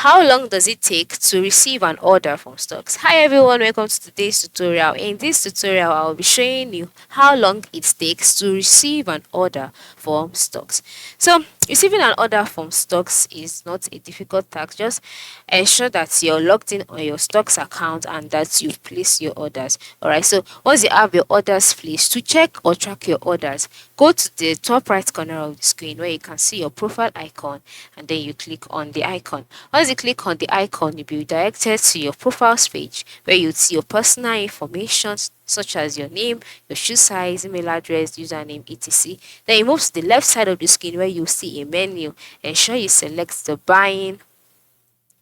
How long does it take to receive an order from Stockx? Hi everyone, welcome to today's tutorial. In this tutorial, I'll be showing you how long it takes to receive an order from Stockx. So, receiving an order from Stockx is not a difficult task. Just ensure that you're logged in on your Stockx account and that you've placed your orders. Alright, so once you have your orders placed, to check or track your orders, go to the top right corner of the screen where you can see your profile icon, and then you click on the icon. Once you click on the icon, you'll be redirected to your profiles page where you'll see your personal information such as your name, your shoe size, email address, username, etc. Then you move to the left side of the screen where you'll see a menu. Ensure you select the buying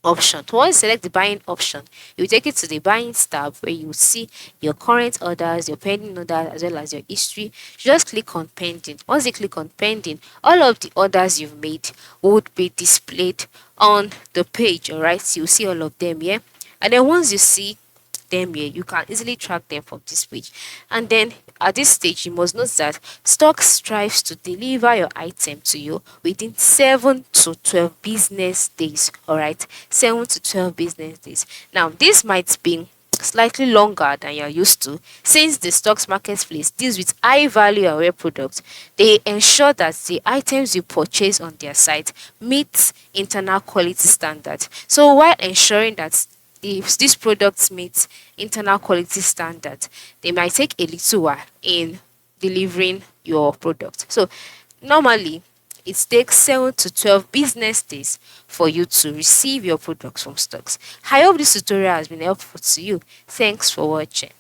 option. Once you select the buying option, it will take you to the buying tab where you see your current orders, your pending orders, as well as your history. Just click on pending. Once you click on pending, all of the orders you've made would be displayed on the page. All right, so you'll see all of them here, and then once you see them here, you can easily track them from this page. And then at this stage, you must note that Stock strives to deliver your item to you within 7 to 12 business days. All right, 7 to 12 business days. Now this might be slightly longer than you're used to, since the Stocks marketplace deals with high value and rare products. They ensure that the items you purchase on their site meet internal quality standards. So while ensuring that if these products meet internal quality standards, they might take a little while in delivering your product. So normally it takes 7 to 12 business days for you to receive your products from Stockx. I hope this tutorial has been helpful to you. Thanks for watching.